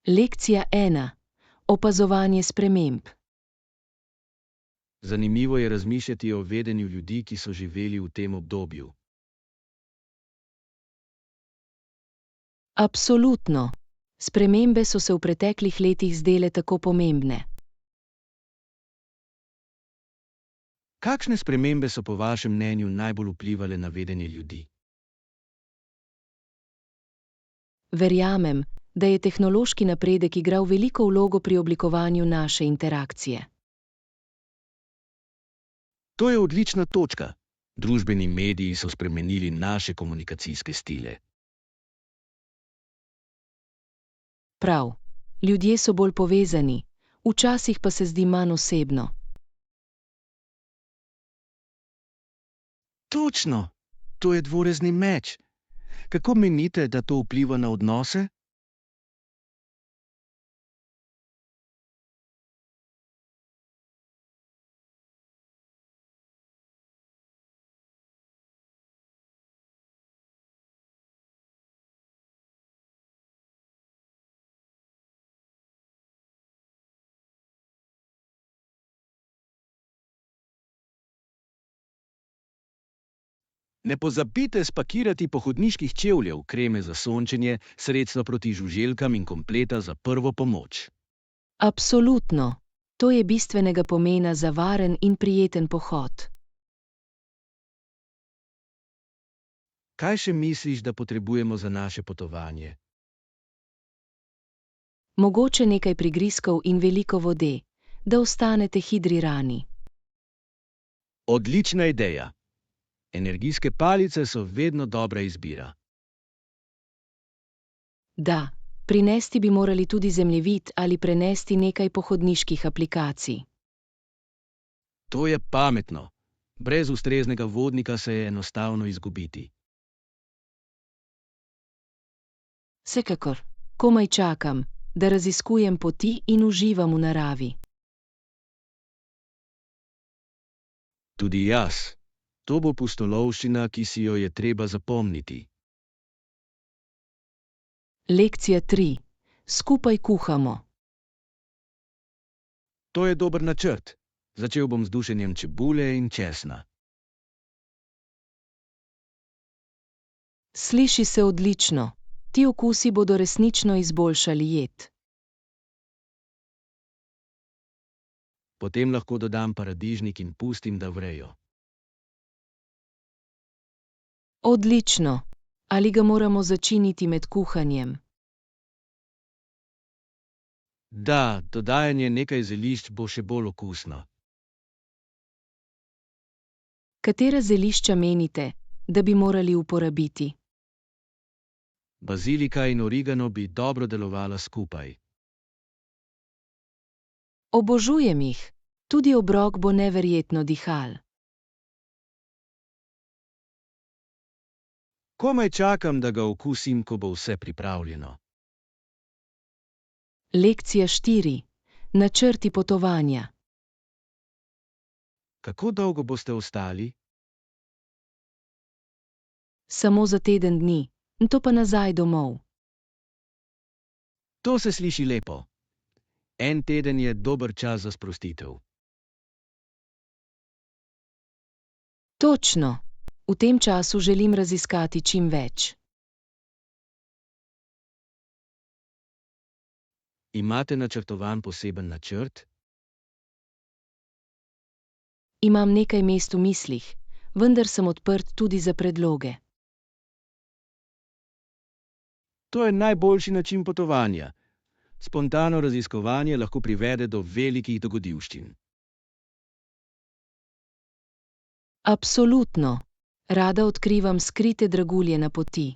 Lekcija 1. Opazovanje sprememb. Zanimivo je razmišljati o vedenju ljudi, ki so živeli v tem obdobju. Absolutno. Spremembe so se v preteklih letih zdele tako pomembne. Kakšne spremembe so po vašem mnenju najbolj vplivale na vedenje ljudi? Verjamem, da je tehnološki napredek igral veliko vlogo pri oblikovanju naše interakcije. To je odlična točka. Družbeni mediji so spremenili naše komunikacijske stile. Prav. Ljudje so bolj povezani, včasih pa se zdi manj osebno. Točno! To je dvorezni meč. Kako menite, da to vpliva na odnose? Ne pozabite spakirati pohodniških čevljev, kreme za sončenje, sredstva proti žuželkam in kompleta za prvo pomoč. Absolutno. To je bistvenega pomena za varen in prijeten pohod. Kaj še misliš, da potrebujemo za naše potovanje? Mogoče nekaj prigrizkov in veliko vode, da ostanete hidrirani. Odlična ideja! Energijske palice so vedno dobra izbira. Da, prinesti bi morali tudi zemljevid ali prenesti nekaj pohodniških aplikacij. To je pametno. Brez ustreznega vodnika se je enostavno izgubiti. Vsekakor, komaj čakam, da raziskujem poti in uživam v naravi. Tudi jaz. To bo pustolovščina, ki si jo je treba zapomniti. Lekcija 3. Skupaj kuhamo. To je dober načrt. Začel bom z dušenjem čebule in česna. Sliši se odlično. Ti okusi bodo resnično izboljšali jed. Potem lahko dodam paradižnik in pustim, da vrejo. Odlično. Ali ga moramo začiniti med kuhanjem? Da, dodajanje nekaj zelišč bo še bolj okusno. Katera zelišča menite, da bi morali uporabiti? Bazilika in origano bi dobro delovala skupaj. Obožujem jih. Tudi obrok bo neverjetno dihal. Komaj čakam, da ga okusim, ko bo vse pripravljeno. Lekcija 4. Načrti potovanja. Kako dolgo boste ostali? Samo za teden dni, to pa nazaj domov. To se sliši lepo. En teden je dober čas za sprostitev. Točno. V tem času želim raziskati čim več. Imate načrtovan poseben načrt? Imam nekaj mest v mislih, vendar sem odprt tudi za predloge. To je najboljši način potovanja. Spontano raziskovanje lahko privede do velikih dogodivščin. Absolutno. Rada odkrivam skrite dragulje na poti.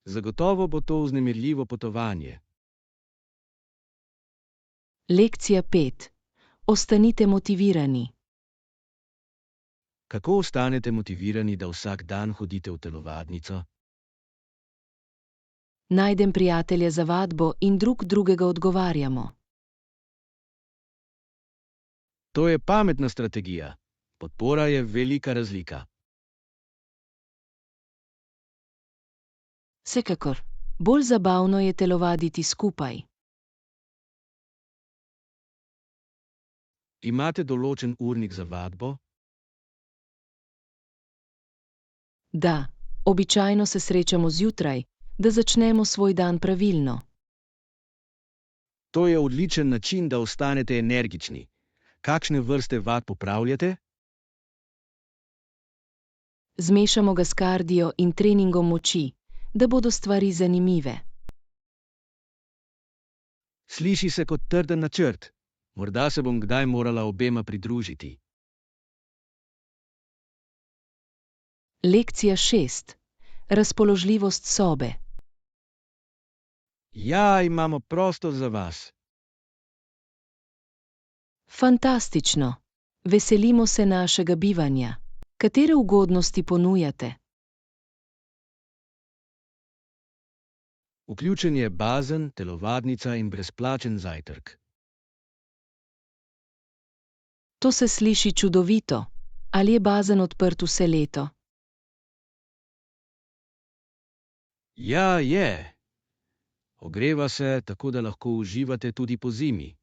Zagotovo bo to vznemirljivo potovanje. Lekcija 5. Ostanite motivirani. Kako ostanete motivirani, da vsak dan hodite v telovadnico? Najdem prijatelja za vadbo in drug drugega odgovarjamo. To je pametna strategija. Podpora je velika razlika. Vsekakor, bolj zabavno je telovaditi skupaj. Imate določen urnik za vadbo? Da, običajno se srečamo zjutraj, da začnemo svoj dan pravilno. To je odličen način, da ostanete energični. Kakšne vrste vadb opravljate? Zmešamo ga s kardio in treningom moči, da bodo stvari zanimive. Sliši se kot trden načrt. Morda se bom kdaj morala obema pridružiti. Lekcija 6. Razpoložljivost sobe. Ja, imamo prostor za vas. Fantastično! Veselimo se našega bivanja. Katere ugodnosti ponujate? Vključen je bazen, telovadnica in brezplačen zajtrk. To se sliši čudovito. Ali je bazen odprt vse leto? Ja, je. Ogreva se, tako da lahko uživate tudi pozimi.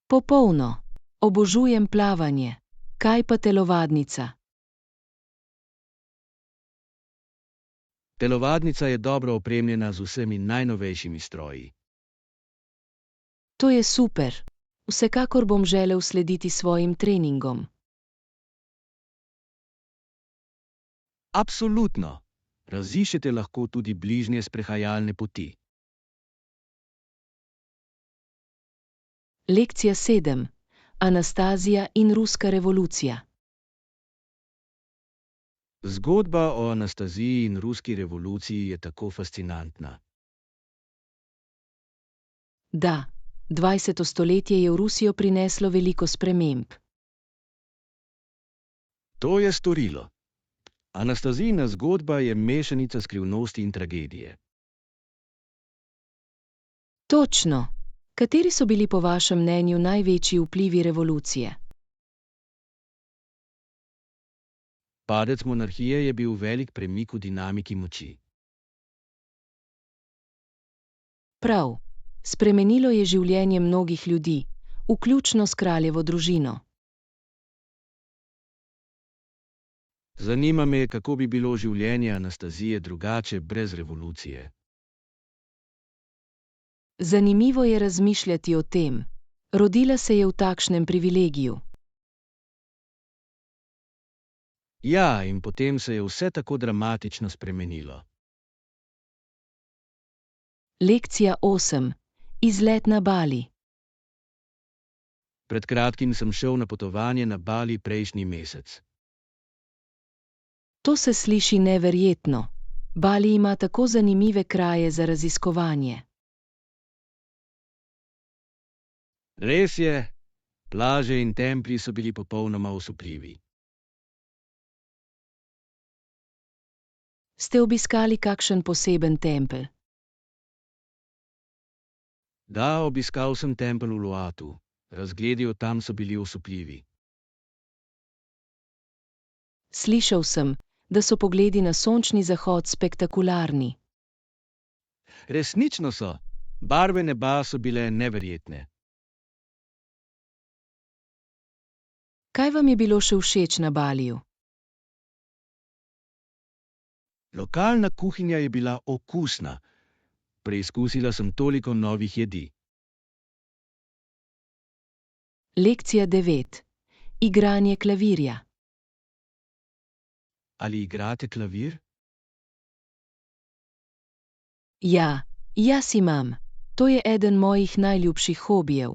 Popolno. Obožujem plavanje. Kaj pa telovadnica? Telovadnica je dobro opremljena z vsemi najnovejšimi stroji. To je super. Vsekakor bom želel slediti svojim treningom. Absolutno. Raziščete lahko tudi bližnje sprehajalne poti. Lekcija 7. Anastazija in ruska revolucija. Zgodba o Anastaziji in ruski revoluciji je tako fascinantna. Da, 20. stoletje je v Rusijo prineslo veliko sprememb. To je storilo. Anastazijina zgodba je mešanica skrivnosti in tragedije. Točno. Kateri so bili po vašem mnenju največji vplivi revolucije? Padec monarhije je bil velik premik v dinamiki moči. Prav. Spremenilo je življenje mnogih ljudi, vključno s kraljevo družino. Zanima me, kako bi bilo življenje Anastazije drugače brez revolucije. Zanimivo je razmišljati o tem. Rodila se je v takšnem privilegiju. Ja, in potem se je vse tako dramatično spremenilo. Lekcija 8. Izlet na Bali. Pred kratkim sem šel na potovanje na Bali prejšnji mesec. To se sliši neverjetno. Bali ima tako zanimive kraje za raziskovanje. Res je, plaže in templji so bili popolnoma osupljivi. Ste obiskali kakšen poseben tempelj? Da, obiskal sem tempelj v Luatu. Razgledi od tam so bili osupljivi. Slišal sem, da so pogledi na sončni zahod spektakularni. Resnično so. Barve neba so bile neverjetne. Kaj vam je bilo še všeč na Baliju? Lokalna kuhinja je bila okusna. Preizkusila sem toliko novih jedi. Lekcija 9. Igranje klavirja. Ali igrate klavir? Ja, jaz imam. To je eden mojih najljubših hobijev.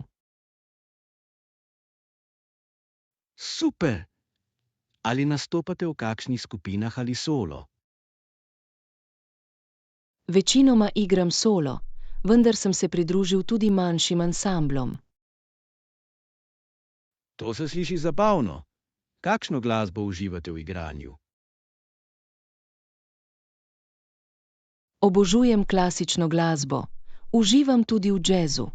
Super! Ali nastopate v kakšnih skupinah ali solo? Večinoma igram solo, vendar sem se pridružil tudi manjšim ansamblom. To se sliši zabavno. Kakšno glasbo uživate v igranju? Obožujem klasično glasbo. Uživam tudi v džezu.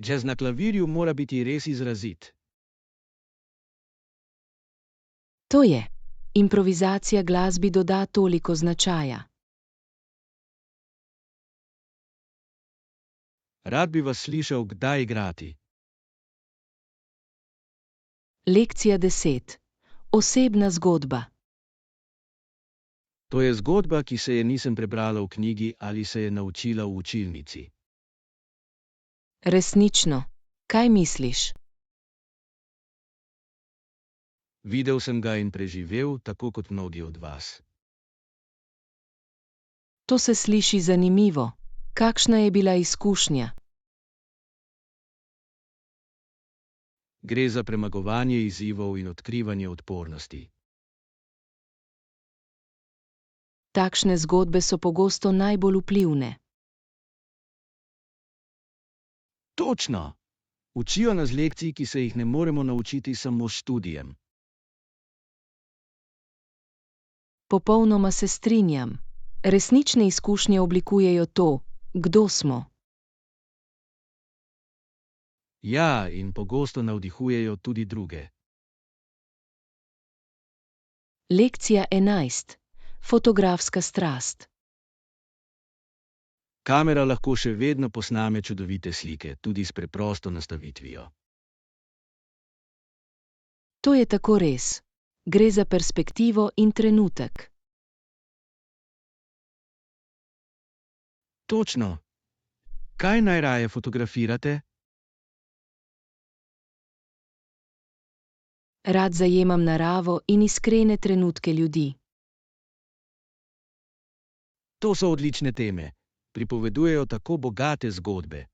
Džez na klavirju mora biti res izrazit. To je. Improvizacija glasbi doda toliko značaja. Rad bi vas slišal, kdaj igrati. Lekcija 10. Osebna zgodba. To je zgodba, ki se je nisem prebrala v knjigi ali se je naučila v učilnici. Resnično. Kaj misliš? Videl sem ga in preživel, tako kot mnogi od vas. To se sliši zanimivo. Kakšna je bila izkušnja? Gre za premagovanje izzivov in odkrivanje odpornosti. Takšne zgodbe so pogosto najbolj vplivne. Točno! Učijo nas lekcij, ki se jih ne moremo naučiti samo s študijem. Popolnoma se strinjam. Resnične izkušnje oblikujejo to, kdo smo. Ja, in pogosto navdihujejo tudi druge. Lekcija 11. Fotografska strast. Kamera lahko še vedno posname čudovite slike, tudi s preprosto nastavitvijo. To je tako res. Gre za perspektivo in trenutek. Točno! Kaj najraje fotografirate? Rad zajemam naravo in iskrene trenutke ljudi. To so odlične teme. Pripovedujejo tako bogate zgodbe.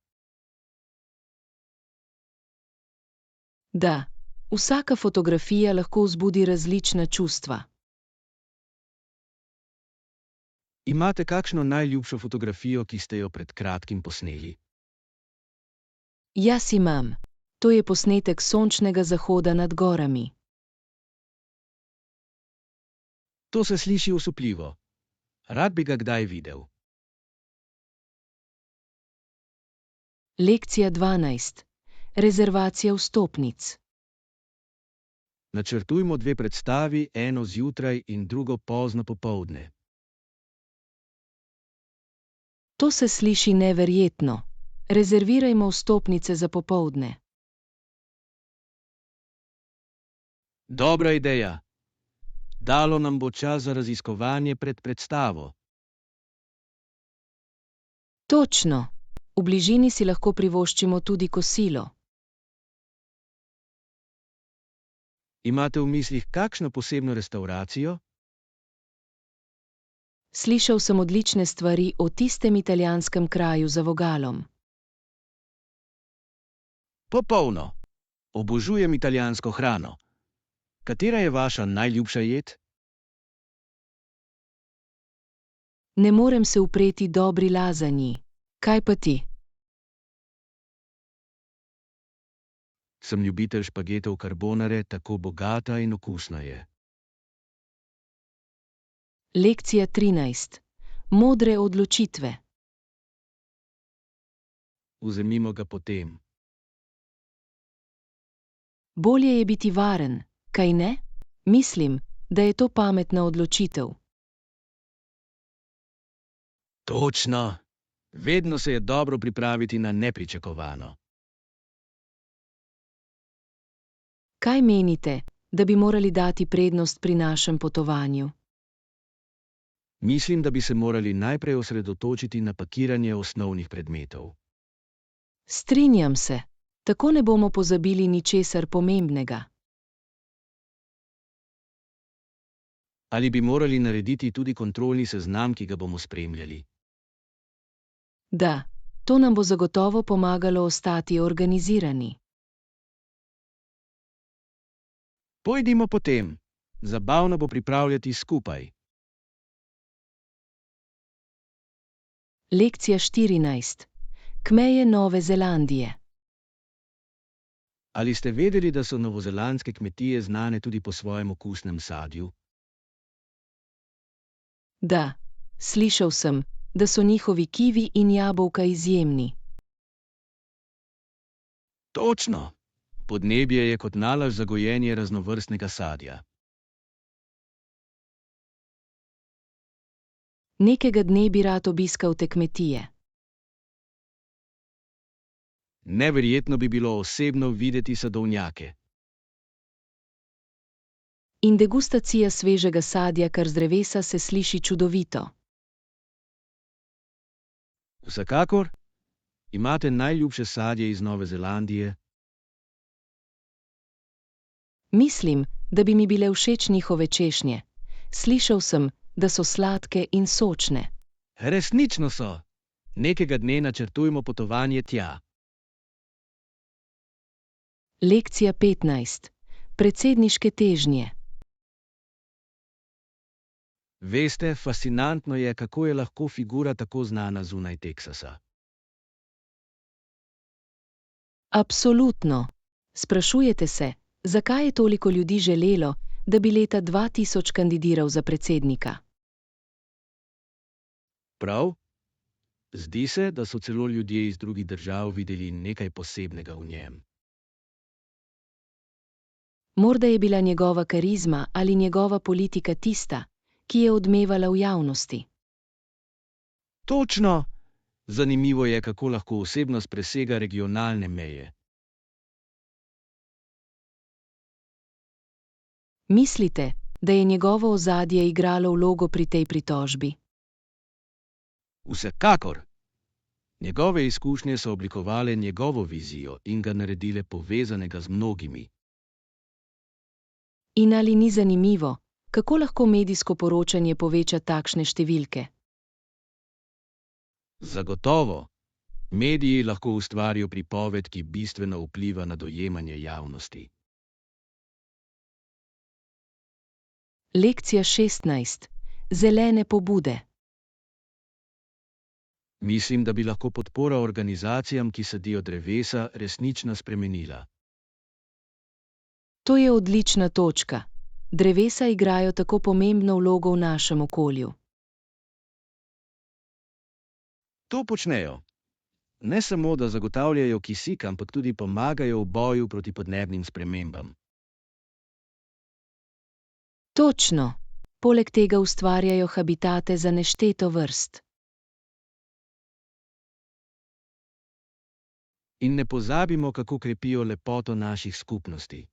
Da, vsaka fotografija lahko vzbudi različna čustva. Imate kakšno najljubšo fotografijo, ki ste jo pred kratkim posneli? Jaz imam. To je posnetek sončnega zahoda nad gorami. To se sliši osupljivo. Rad bi ga kdaj videl. Lekcija 12. Rezervacija vstopnic. Načrtujmo 2 predstavi, eno zjutraj in drugo pozno popoldne. To se sliši neverjetno. Rezervirajmo vstopnice za popoldne. Dobra ideja. Dalo nam bo čas za raziskovanje pred predstavo. Točno. V bližini si lahko privoščimo tudi kosilo. Imate v mislih kakšno posebno restavracijo? Slišal sem odlične stvari o tistem italijanskem kraju za vogalom. Popolno! Obožujem italijansko hrano. Katera je vaša najljubša jed? Ne morem se upreti dobri lazanji. Kaj pa ti? Sem ljubitelj špagetov carbonare, tako bogata in okusna je. Lekcija 13. Modre odločitve. Vzemimo ga potem. Bolje je biti varen, kaj ne? Mislim, da je to pametna odločitev. Točno! Vedno se je dobro pripraviti na nepričakovano. Kaj menite, da bi morali dati prednost pri našem potovanju? Mislim, da bi se morali najprej osredotočiti na pakiranje osnovnih predmetov. Strinjam se. Tako ne bomo pozabili ničesar pomembnega. Ali bi morali narediti tudi kontrolni seznam, ki ga bomo spremljali? Da, to nam bo zagotovo pomagalo ostati organizirani. Pojdimo potem. Zabavno bo pripravljati skupaj. Lekcija 14. Kmeje Nove Zelandije. Ali ste vedeli, da so novozelandske kmetije znane tudi po svojem okusnem sadju? Da, slišal sem, da so njihovi kivi in jabolka izjemni. Točno! Podnebje je kot nalašč za gojenje raznovrstnega sadja. Nekega dne bi rad obiskal te kmetije. Neverjetno bi bilo osebno videti sadovnjake. In degustacija svežega sadja kar z drevesa se sliši čudovito. Vsekakor, imate najljubše sadje iz Nove Zelandije? Mislim, da bi mi bile všeč njihove češnje. Slišal sem, da so sladke in sočne. Resnično so. Nekega dne načrtujmo potovanje tja. Lekcija 15. Predsedniške težnje. Veste, fascinantno je, kako je lahko figura tako znana zunaj Teksasa. Absolutno. Sprašujete se, zakaj je toliko ljudi želelo, da bi leta 2000 kandidiral za predsednika? Prav? Zdi se, da so celo ljudje iz drugih držav videli nekaj posebnega v njem. Morda je bila njegova karizma ali njegova politika tista, ki je odmevala v javnosti. Točno! Zanimivo je, kako lahko osebnost presega regionalne meje. Mislite, da je njegovo ozadje igralo vlogo pri tej pritožbi? Vsekakor! Njegove izkušnje so oblikovale njegovo vizijo in ga naredile povezanega z mnogimi. In ali ni zanimivo, kako lahko medijsko poročanje poveča takšne številke? Zagotovo! Mediji lahko ustvarijo pripoved, ki bistveno vpliva na dojemanje javnosti. Lekcija 16. Zelene pobude. Mislim, da bi lahko podpora organizacijam, ki sadijo drevesa, resnično spremenila. To je odlična točka. Drevesa igrajo tako pomembno vlogo v našem okolju. To počnejo. Ne samo, da zagotavljajo kisik, ampak tudi pomagajo v boju proti podnebnim spremembam. Točno. Poleg tega ustvarjajo habitate za nešteto vrst. In ne pozabimo, kako krepijo lepoto naših skupnosti.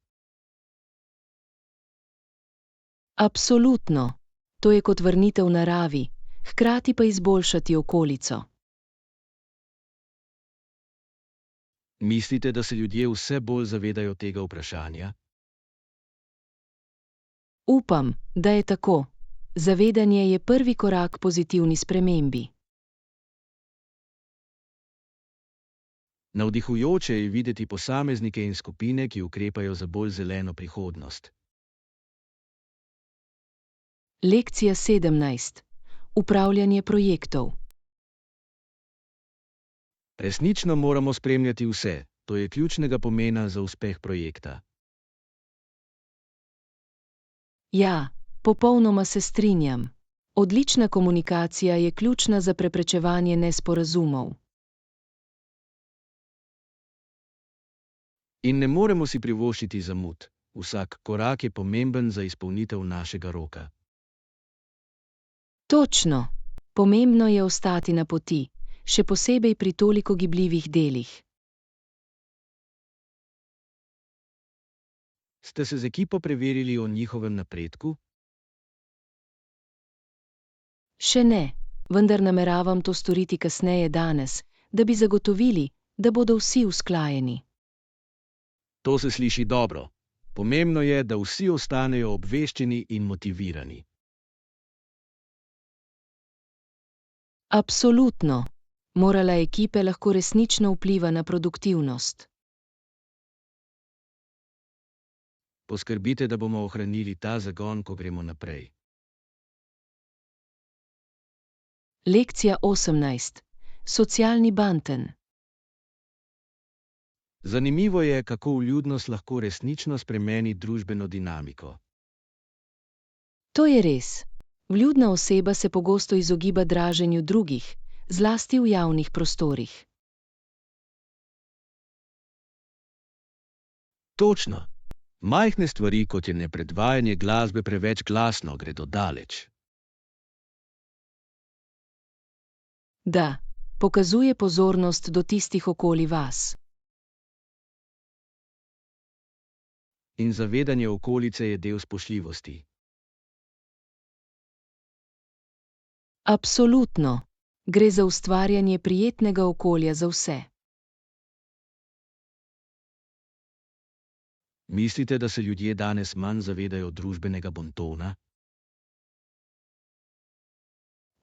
Absolutno. To je kot vrnitev naravi, hkrati pa izboljšati okolico. Mislite, da se ljudje vse bolj zavedajo tega vprašanja? Upam, da je tako. Zavedanje je prvi korak k pozitivni spremembi. Navdihujoče je videti posameznike in skupine, ki ukrepajo za bolj zeleno prihodnost. Lekcija 17. Upravljanje projektov. Resnično moramo spremljati vse, to je ključnega pomena za uspeh projekta. Ja, popolnoma se strinjam. Odlična komunikacija je ključna za preprečevanje nesporazumov. In ne moremo si privoščiti zamud. Vsak korak je pomemben za izpolnitev našega roka. Točno. Pomembno je ostati na poti, še posebej pri toliko gibljivih delih. Ste se z ekipo preverili o njihovem napredku? Še ne, vendar nameravam to storiti kasneje danes, da bi zagotovili, da bodo vsi usklajeni. To se sliši dobro. Pomembno je, da vsi ostanejo obveščeni in motivirani. Absolutno. Morala ekipe lahko resnično vpliva na produktivnost. Poskrbite, da bomo ohranili ta zagon, ko gremo naprej. Lekcija 18. Socialni banten. Zanimivo je, kako vljudnost lahko resnično spremeni družbeno dinamiko. To je res. Vljudna oseba se pogosto izogiba draženju drugih, zlasti v javnih prostorih. Točno. Majhne stvari, kot je nepredvajanje glasbe preveč glasno, gredo daleč. Da, pokazuje pozornost do tistih okoli vas. In zavedanje okolice je del spoštljivosti. Absolutno. Gre za ustvarjanje prijetnega okolja za vse. Mislite, da se ljudje danes manj zavedajo družbenega bontona?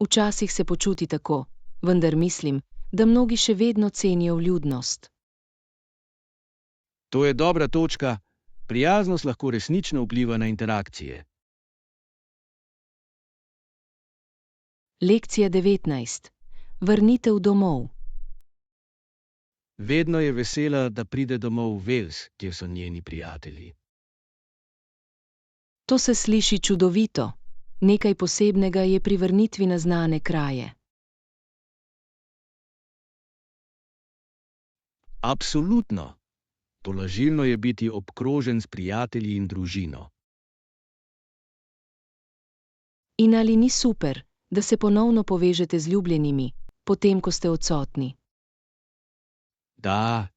Včasih se počuti tako, vendar mislim, da mnogi še vedno cenijo vljudnost. To je dobra točka. Prijaznost lahko resnično vpliva na interakcije. Lekcija 19. Vrnitev domov. Vedno je vesela, da pride domov v Wales, kjer so njeni prijatelji. To se sliši čudovito. Nekaj posebnega je pri vrnitvi na znane kraje. Absolutno. Tolažilno je biti obkrožen s prijatelji in družino. In ali ni super, da se ponovno povežete z ljubljenimi, potem ko ste odsotni? Da,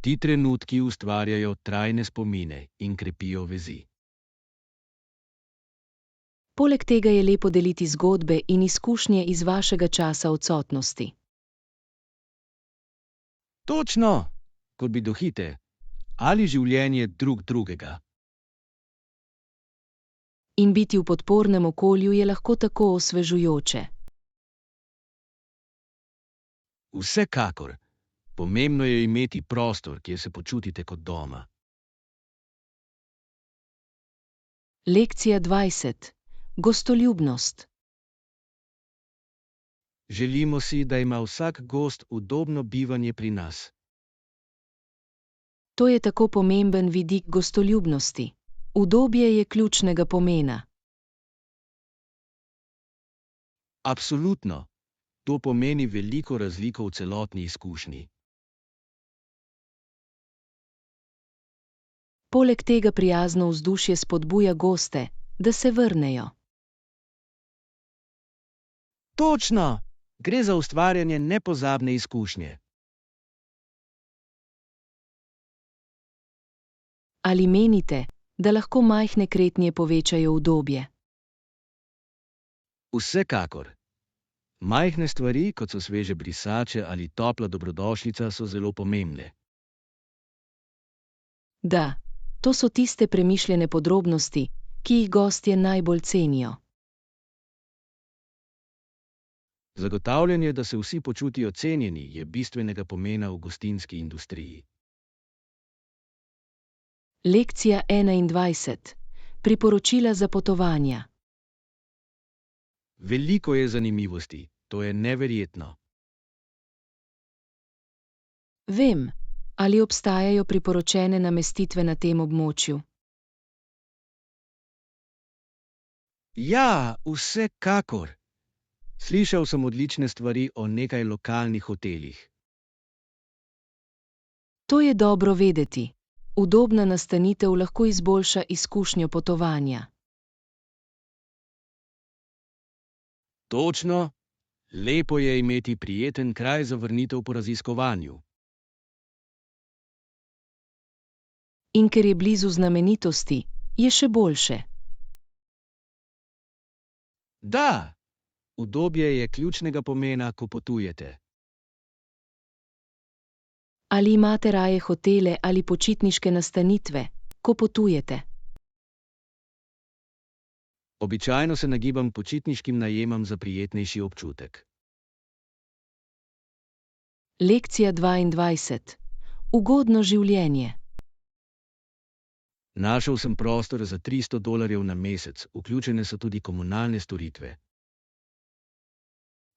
ti trenutki ustvarjajo trajne spomine in krepijo vezi. Poleg tega je lepo deliti zgodbe in izkušnje iz vašega časa odsotnosti. Točno, kot bi dohite ali življenje drugega. In biti v podpornem okolju je lahko tako osvežujoče. Vsekakor. Pomembno je imeti prostor, kjer se počutite kot doma. Lekcija 20. Gostoljubnost. Želimo si, da ima vsak gost udobno bivanje pri nas. To je tako pomemben vidik gostoljubnosti. Udobje je ključnega pomena. Absolutno. To pomeni veliko razliko v celotni izkušnji. Poleg tega prijazno vzdušje spodbuja goste, da se vrnejo. Točno! Gre za ustvarjanje nepozabne izkušnje. Ali menite, da lahko majhne kretnje povečajo udobje? Vsekakor. Majhne stvari, kot so sveže brisače ali topla dobrodošlica, so zelo pomembne. Da, to so tiste premišljene podrobnosti, ki jih gostje najbolj cenijo. Zagotavljanje, da se vsi počutijo cenjeni, je bistvenega pomena v gostinski industriji. Lekcija 21. Priporočila za potovanja. Veliko je zanimivosti, to je neverjetno. Vem, ali obstajajo priporočene namestitve na tem območju? Ja, vsekakor. Slišal sem odlične stvari o nekaj lokalnih hotelih. To je dobro vedeti. Udobna nastanitev lahko izboljša izkušnjo potovanja. Točno, lepo je imeti prijeten kraj za vrnitev po raziskovanju. In ker je blizu znamenitosti, je še boljše. Da, udobje je ključnega pomena, ko potujete. Ali imate raje hotele ali počitniške nastanitve, ko potujete? Običajno se nagibam k počitniškim najemam za prijetnejši občutek. Lekcija 22. Ugodno življenje. Našel sem prostor za $300 na mesec, vključene so tudi komunalne storitve.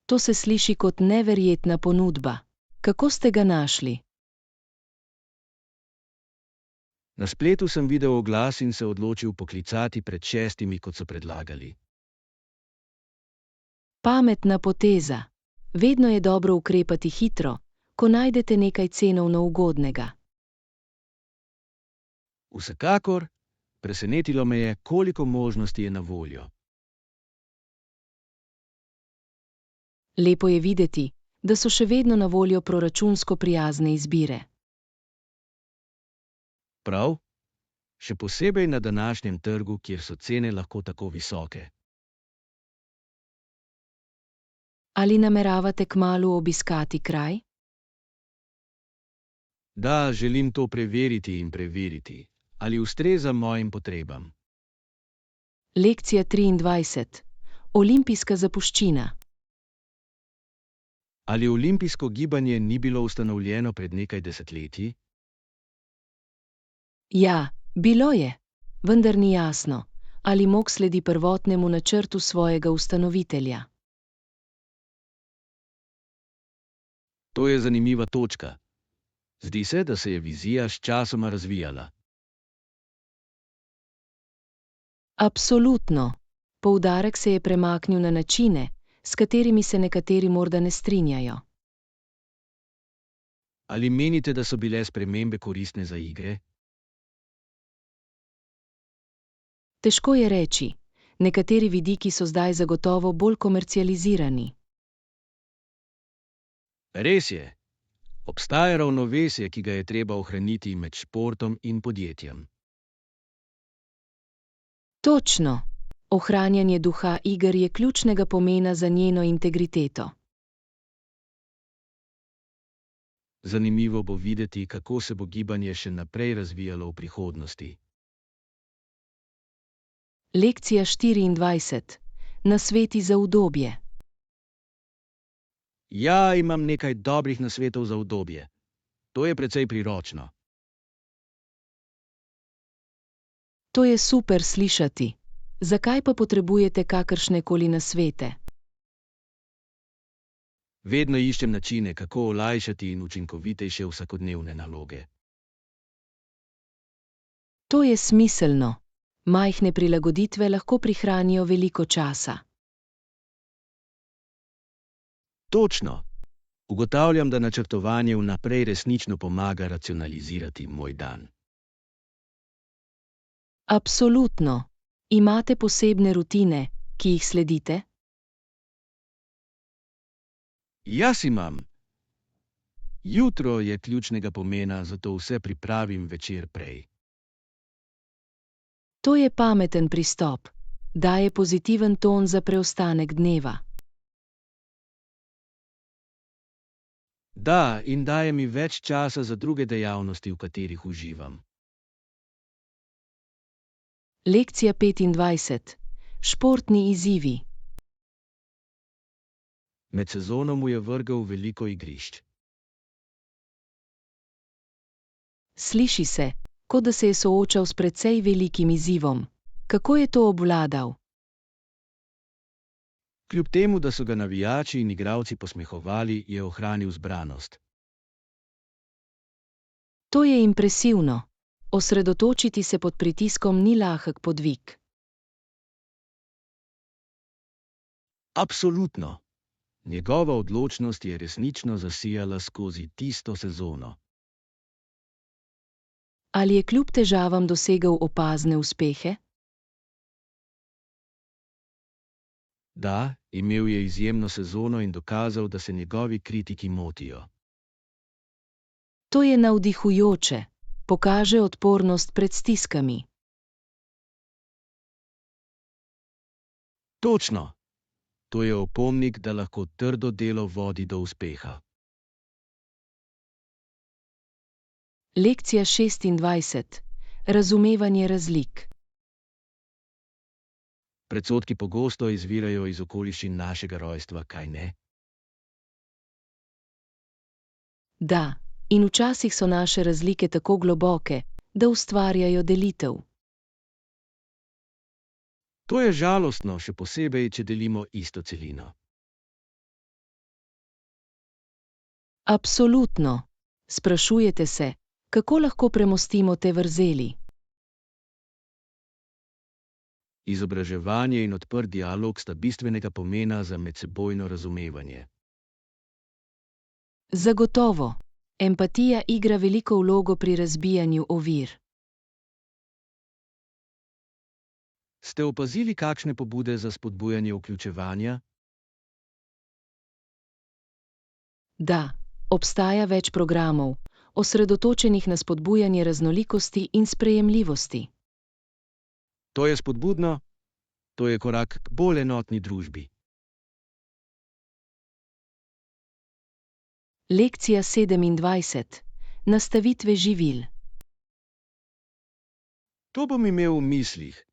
To se sliši kot neverjetna ponudba. Kako ste ga našli? Na spletu sem videl oglas in se odločil poklicati pred 6, kot so predlagali. Pametna poteza. Vedno je dobro ukrepati hitro, ko najdete nekaj cenovno ugodnega. Vsekakor, presenetilo me je, koliko možnosti je na voljo. Lepo je videti, da so še vedno na voljo proračunsko prijazne izbire. Prav? Še posebej na današnjem trgu, kjer so cene lahko tako visoke. Ali nameravate kmalu obiskati kraj? Da, želim to preveriti in preveriti, ali ustreza mojim potrebam. Lekcija 23. Olimpijska zapuščina. Ali olimpijsko gibanje ni bilo ustanovljeno pred nekaj desetletji? Ja, bilo je, vendar ni jasno, ali MOK sledi prvotnemu načrtu svojega ustanovitelja. To je zanimiva točka. Zdi se, da se je vizija sčasoma razvijala. Absolutno. Poudarek se je premaknil na načine, s katerimi se nekateri morda ne strinjajo. Ali menite, da so bile spremembe koristne za igre? Težko je reči, nekateri vidiki so zdaj zagotovo bolj komercializirani. Res je. Obstaja ravnovesje, ki ga je treba ohraniti med športom in podjetjem. Točno. Ohranjanje duha iger je ključnega pomena za njeno integriteto. Zanimivo bo videti, kako se bo gibanje še naprej razvijalo v prihodnosti. Lekcija 24. Nasveti za udobje. Ja, imam nekaj dobrih nasvetov za udobje. To je precej priročno. To je super slišati. Zakaj pa potrebujete kakršnekoli nasvete? Vedno iščem načine, kako olajšati in učinkovitejše vsakodnevne naloge. To je smiselno. Majhne prilagoditve lahko prihranijo veliko časa. Točno. Ugotavljam, da načrtovanje vnaprej resnično pomaga racionalizirati moj dan. Absolutno. Imate posebne rutine, ki jih sledite? Jaz imam. Jutro je ključnega pomena, zato vse pripravim večer prej. To je pameten pristop. Daje pozitiven ton za preostanek dneva. Da, in daje mi več časa za druge dejavnosti, v katerih uživam. Lekcija 25. Športni izzivi. Med sezono mu je vrgel veliko igrišč. Sliši se, kot da se je soočal s precej velikim izzivom. Kako je to obvladal? Kljub temu, da so ga navijači in igralci posmehovali, je ohranil zbranost. To je impresivno. Osredotočiti se pod pritiskom ni lahek podvig. Absolutno. Njegova odločnost je resnično zasijala skozi tisto sezono. Ali je kljub težavam dosegel opazne uspehe? Da, imel je izjemno sezono in dokazal, da se njegovi kritiki motijo. To je navdihujoče. Pokaže odpornost pred stiskami. Točno. To je opomnik, da lahko trdo delo vodi do uspeha. Lekcija 26. Razumevanje razlik. Predsodki pogosto izvirajo iz okoliščin našega rojstva, kaj ne? Da, in včasih so naše razlike tako globoke, da ustvarjajo delitev. To je žalostno, še posebej, če delimo isto celino. Absolutno. Sprašujete se, kako lahko premostimo te vrzeli? Izobraževanje in odprt dialog sta bistvenega pomena za medsebojno razumevanje. Zagotovo. Empatija igra veliko vlogo pri razbijanju ovir. Ste opazili kakšne pobude za spodbujanje vključevanja? Da, obstaja več programov, osredotočenih na spodbujanje raznolikosti in sprejemljivosti. To je spodbudno, to je korak k bolj enotni družbi. Lekcija 27. Nastavitve živil. To bom imel v mislih.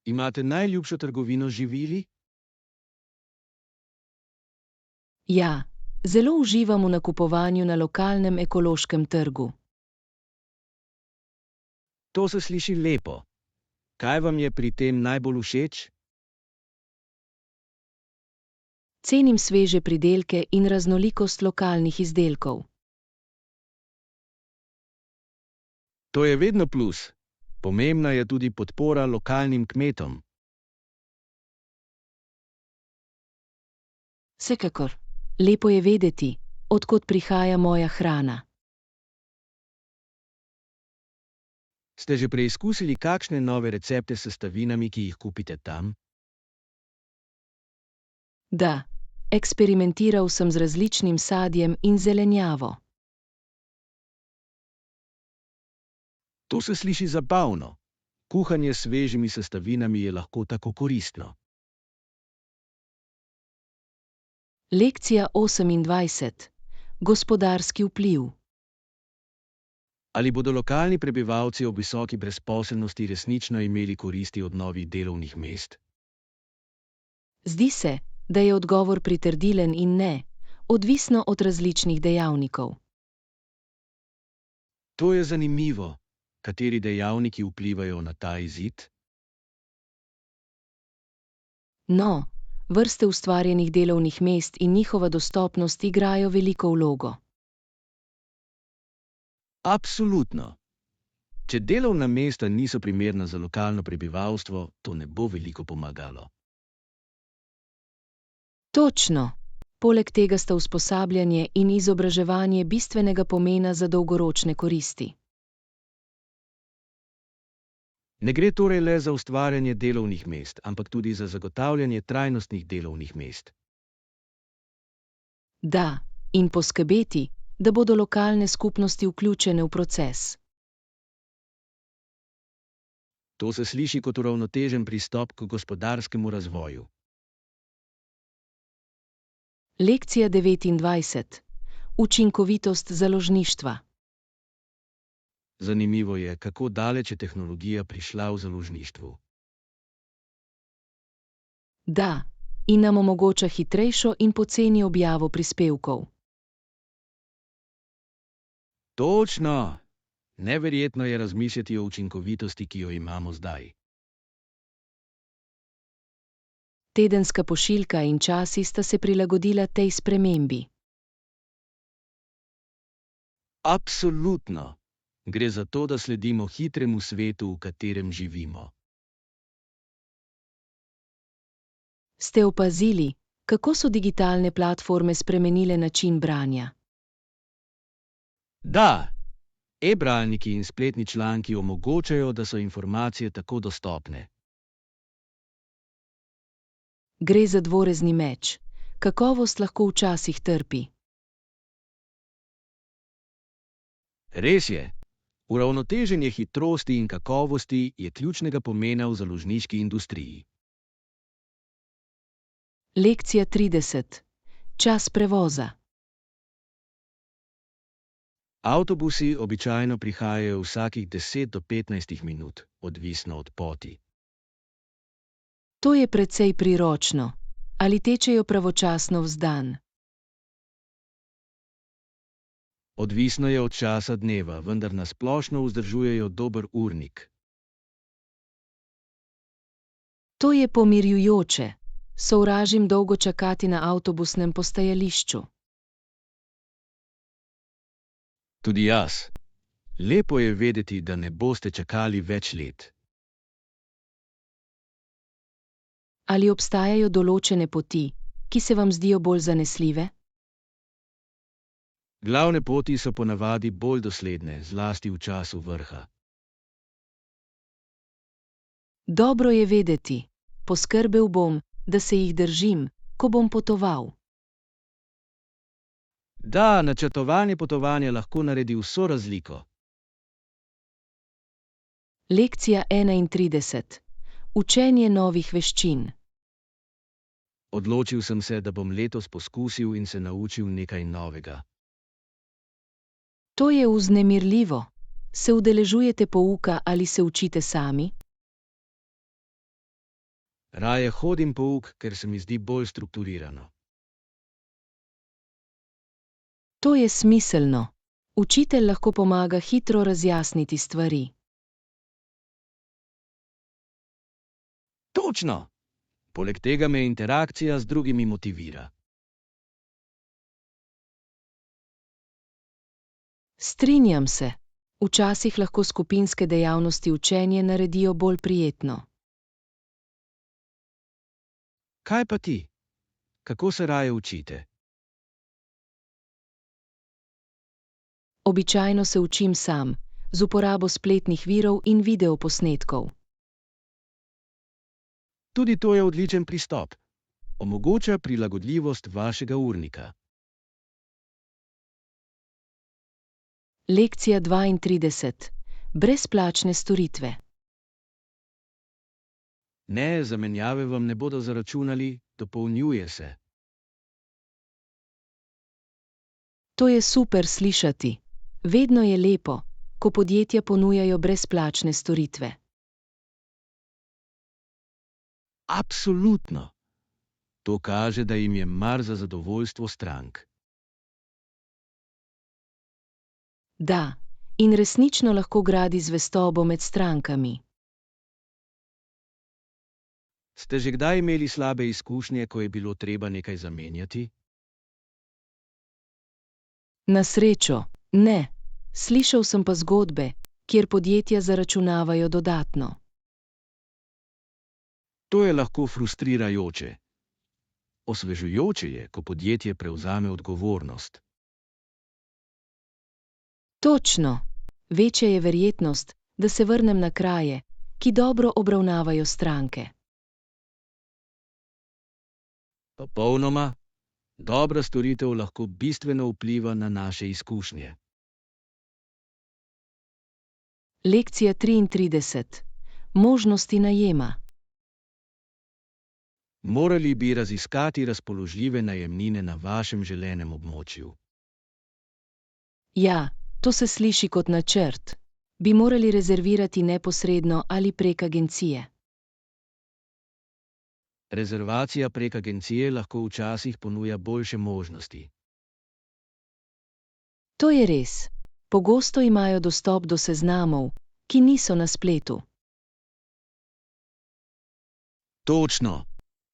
Imate najljubšo trgovino z živili? Ja, zelo uživam v nakupovanju na lokalnem ekološkem trgu. To se sliši lepo. Kaj vam je pri tem najbolj všeč? Cenim sveže pridelke in raznolikost lokalnih izdelkov. To je vedno plus. Pomembna je tudi podpora lokalnim kmetom. Vsekakor, lepo je vedeti, od kod prihaja moja hrana. Ste že preizkusili kakšne nove recepte s sestavinami, ki jih kupite tam? Da, eksperimentiral sem z različnim sadjem in zelenjavo. To se sliši zabavno. Kuhanje s svežimi sestavinami je lahko tako koristno. Lekcija 28. Gospodarski vpliv. Ali bodo lokalni prebivalci ob visoki brezposelnosti resnično imeli koristi od novih delovnih mest? Zdi se, da je odgovor pritrdilen in ne, odvisno od različnih dejavnikov. To je zanimivo. Kateri dejavniki vplivajo na ta izid? No, vrste ustvarjenih delovnih mest in njihova dostopnost igrajo veliko vlogo. Absolutno. Če delovna mesta niso primerna za lokalno prebivalstvo, to ne bo veliko pomagalo. Točno. Poleg tega sta usposabljanje in izobraževanje bistvenega pomena za dolgoročne koristi. Ne gre torej le za ustvarjanje delovnih mest, ampak tudi za zagotavljanje trajnostnih delovnih mest. Da, in poskrbeti, da bodo lokalne skupnosti vključene v proces. To se sliši kot uravnotežen pristop k gospodarskemu razvoju. Lekcija 29. Učinkovitost založništva. Zanimivo je, kako daleč je tehnologija prišla v založništvu. Da, in nam omogoča hitrejšo in poceni objavo prispevkov. Točno! Neverjetno je razmišljati o učinkovitosti, ki jo imamo zdaj. Tedenska pošiljka in časi sta se prilagodila tej spremembi. Absolutno! Gre za to, da sledimo hitremu svetu, v katerem živimo. Ste opazili, kako so digitalne platforme spremenile način branja? Da! E-bralniki in spletni članki omogočajo, da so informacije tako dostopne. Gre za dvorezni meč. Kakovost lahko včasih trpi. Res je! Uravnoteženje hitrosti in kakovosti je ključnega pomena v založniški industriji. Lekcija 30. Čas prevoza. Avtobusi običajno prihajajo vsakih 10 do 15 minut, odvisno od poti. To je precej priročno. Ali tečejo pravočasno vzdan? Odvisno je od časa dneva, vendar na splošno vzdržujejo dober urnik. To je pomirjujoče. Sovražim dolgo čakati na avtobusnem postajališču. Tudi jaz. Lepo je vedeti, da ne boste čakali več let. Ali obstajajo določene poti, ki se vam zdijo bolj zanesljive? Glavne poti so ponavadi bolj dosledne, zlasti v času vrha. Dobro je vedeti. Poskrbel bom, da se jih držim, ko bom potoval. Da, načrtovanje potovanja lahko naredi vso razliko. Lekcija 31. Učenje novih veščin. Odločil sem se, da bom letos poskusil in se naučil nekaj novega. To je vznemirljivo. Se udeležujete pouka ali se učite sami? Raje hodim pouk, ker se mi zdi bolj strukturirano. To je smiselno. Učitelj lahko pomaga hitro razjasniti stvari. Točno! Poleg tega me interakcija z drugimi motivira. Strinjam se. Včasih lahko skupinske dejavnosti učenje naredijo bolj prijetno. Kaj pa ti? Kako se raje učite? Običajno se učim sam, z uporabo spletnih virov in videoposnetkov. Tudi to je odličen pristop. Omogoča prilagodljivost vašega urnika. Lekcija 32. Brezplačne storitve. Ne, zamenjave vam ne bodo zaračunali, dopolnjuje se. To je super slišati. Vedno je lepo, ko podjetja ponujajo brezplačne storitve. Absolutno. To kaže, da jim je mar za zadovoljstvo strank. Da, in resnično lahko gradi zvestobo med strankami. Ste že kdaj imeli slabe izkušnje, ko je bilo treba nekaj zamenjati? Na srečo, ne. Slišal sem pa zgodbe, kjer podjetja zaračunavajo dodatno. To je lahko frustrirajoče. Osvežujoče je, ko podjetje prevzame odgovornost. Točno. Večja je verjetnost, da se vrnem na kraje, ki dobro obravnavajo stranke. Popolnoma. Dobra storitev lahko bistveno vpliva na naše izkušnje. Lekcija 33. Možnosti najema. Morali bi raziskati razpoložljive najemnine na vašem želenem območju. Ja, to se sliši kot načrt. Bi morali rezervirati neposredno ali prek agencije. Rezervacija prek agencije lahko včasih ponuja boljše možnosti. To je res. Pogosto imajo dostop do seznamov, ki niso na spletu. Točno.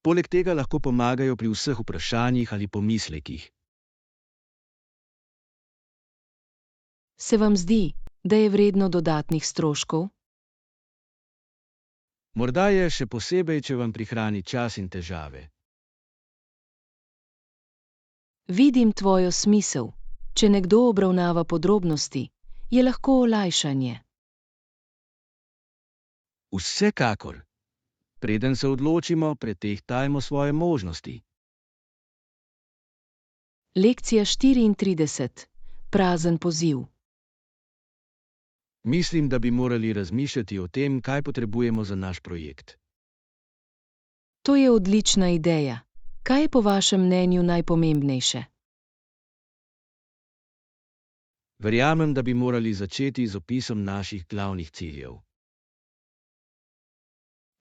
Poleg tega lahko pomagajo pri vseh vprašanjih ali pomislekih. Se vam zdi, da je vredno dodatnih stroškov? Morda je še posebej, če vam prihrani čas in težave. Vidim tvojo smisel. Če nekdo obravnava podrobnosti, je lahko olajšanje. Vsekakor. Preden se odločimo, pretehtajmo svoje možnosti. Lekcija 34. Prazen poziv. Mislim, da bi morali razmišljati o tem, kaj potrebujemo za naš projekt. To je odlična ideja. Kaj je po vašem mnenju najpomembnejše? Verjamem, da bi morali začeti z opisom naših glavnih ciljev.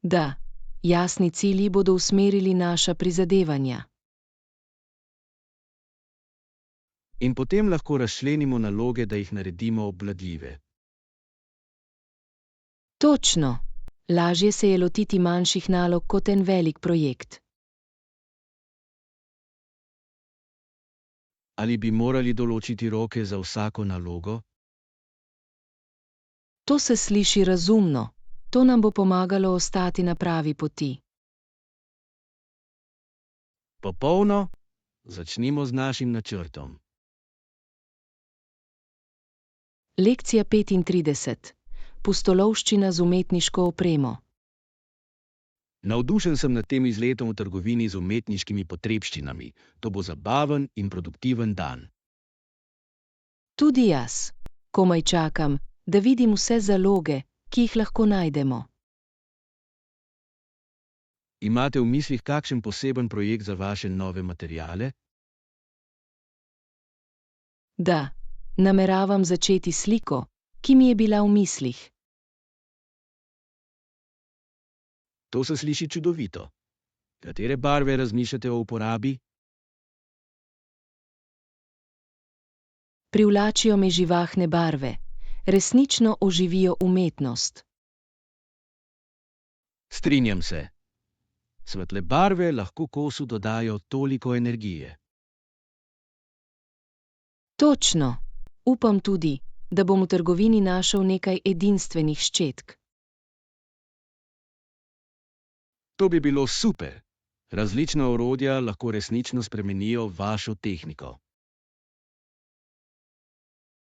Da, jasni cilji bodo usmerili naša prizadevanja. In potem lahko razčlenimo naloge, da jih naredimo obvladljive. Točno. Lažje se je lotiti manjših nalog kot en velik projekt. Ali bi morali določiti roke za vsako nalogo? To se sliši razumno. To nam bo pomagalo ostati na pravi poti. Popolno. Začnimo z našim načrtom. Lekcija 35. Pustolovščina z umetniško opremo. Navdušen sem nad tem izletom v trgovini z umetniškimi potrebščinami. To bo zabaven in produktiven dan. Tudi jaz. Komaj čakam, da vidim vse zaloge, ki jih lahko najdemo. Imate v mislih kakšen poseben projekt za vaše nove materiale? Da, nameravam začeti sliko, ki mi je bila v mislih. To se sliši čudovito. Katere barve razmišljate o uporabi? Privlačijo me živahne barve, resnično oživijo umetnost. Strinjam se. Svetle barve lahko kosu dodajo toliko energije. Točno. Upam tudi, da bom v trgovini našel nekaj edinstvenih ščetk. To bi bilo super. Različna orodja lahko resnično spremenijo vašo tehniko.